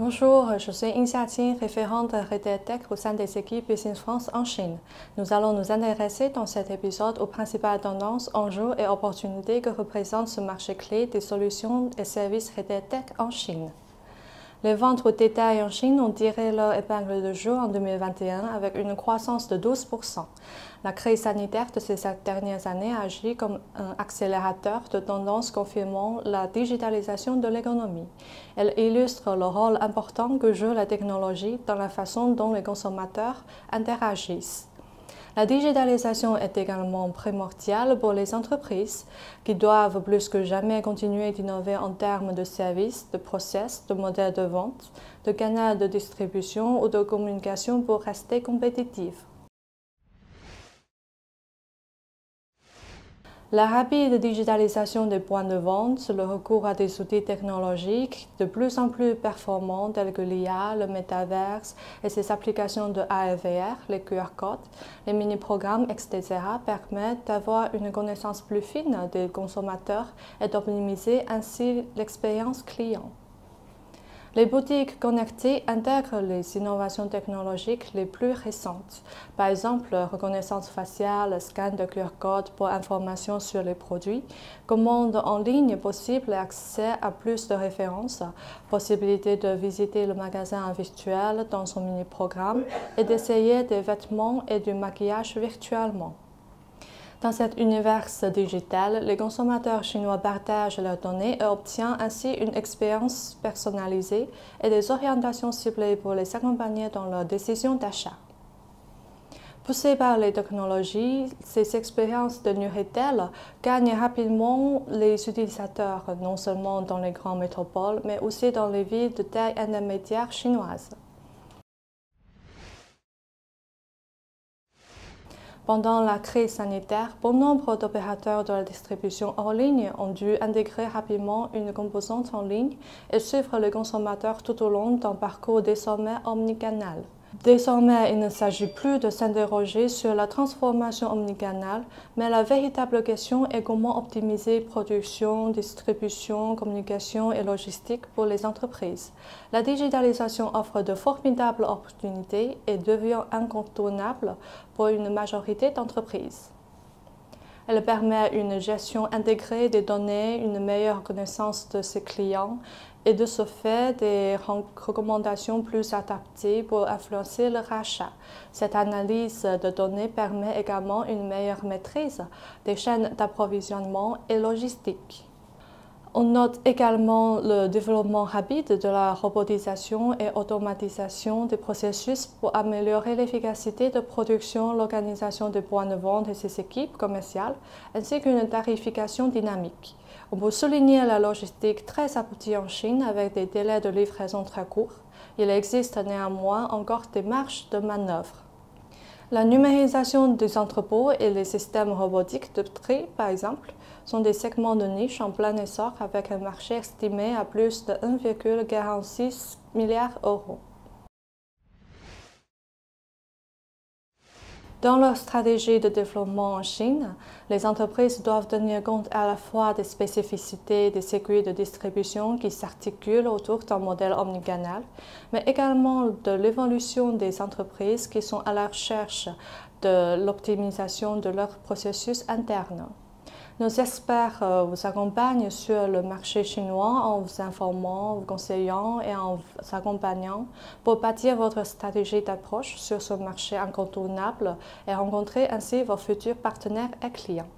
Bonjour, je suis Ying Xiaqing, référente Retail Tech au sein des équipes Business France en Chine. Nous allons nous intéresser dans cet épisode aux principales tendances, enjeux et opportunités que représente ce marché clé des solutions et services Retail Tech en Chine. Les ventes au détail en Chine ont tiré leur épingle de jeu en 2021 avec une croissance de 12%. La crise sanitaire de ces dernières années a agi comme un accélérateur de tendance confirmant la digitalisation de l'économie. Elle illustre le rôle important que joue la technologie dans la façon dont les consommateurs interagissent. La digitalisation est également primordiale pour les entreprises qui doivent plus que jamais continuer d'innover en termes de services, de process, de modèles de vente, de canaux de distribution ou de communication pour rester compétitives. La rapide digitalisation des points de vente, le recours à des outils technologiques de plus en plus performants tels que l'IA, le métaverse et ses applications de AR/VR, les QR codes, les mini-programmes, etc. permettent d'avoir une connaissance plus fine des consommateurs et d'optimiser ainsi l'expérience client. Les boutiques connectées intègrent les innovations technologiques les plus récentes. Par exemple, reconnaissance faciale, scan de QR code pour information sur les produits, commande en ligne possible et accès à plus de références, possibilité de visiter le magasin virtuel dans son mini-programme et d'essayer des vêtements et du maquillage virtuellement. Dans cet univers digital, les consommateurs chinois partagent leurs données et obtiennent ainsi une expérience personnalisée et des orientations ciblées pour les accompagner dans leurs décisions d'achat. Poussées par les technologies, ces expériences de New Retail gagnent rapidement les utilisateurs, non seulement dans les grandes métropoles, mais aussi dans les villes de taille intermédiaire chinoises. Pendant la crise sanitaire, bon nombre d'opérateurs de la distribution hors ligne ont dû intégrer rapidement une composante en ligne et suivre les consommateurs tout au long d'un parcours désormais omnicanal. Désormais, il ne s'agit plus de s'interroger sur la transformation omnicanale, mais la véritable question est comment optimiser production, distribution, communication et logistique pour les entreprises. La digitalisation offre de formidables opportunités et devient incontournable pour une majorité d'entreprises. Elle permet une gestion intégrée des données, une meilleure connaissance de ses clients et de ce fait des recommandations plus adaptées pour influencer le rachat. Cette analyse de données permet également une meilleure maîtrise des chaînes d'approvisionnement et logistique. On note également le développement rapide de la robotisation et automatisation des processus pour améliorer l'efficacité de production, l'organisation des points de vente et ses équipes commerciales, ainsi qu'une tarification dynamique. On peut souligner la logistique très aboutie en Chine avec des délais de livraison très courts. Il existe néanmoins encore des marges de manœuvre. La numérisation des entrepôts et les systèmes robotiques de tri, par exemple, sont des segments de niche en plein essor avec un marché estimé à plus de 1,46 milliard d'euros. Dans leur stratégie de développement en Chine, les entreprises doivent tenir compte à la fois des spécificités des circuits de distribution qui s'articulent autour d'un modèle omnicanal, mais également de l'évolution des entreprises qui sont à la recherche de l'optimisation de leurs processus internes. Nos experts vous accompagnent sur le marché chinois en vous informant, vous conseillant et en vous accompagnant pour bâtir votre stratégie d'approche sur ce marché incontournable et rencontrer ainsi vos futurs partenaires et clients.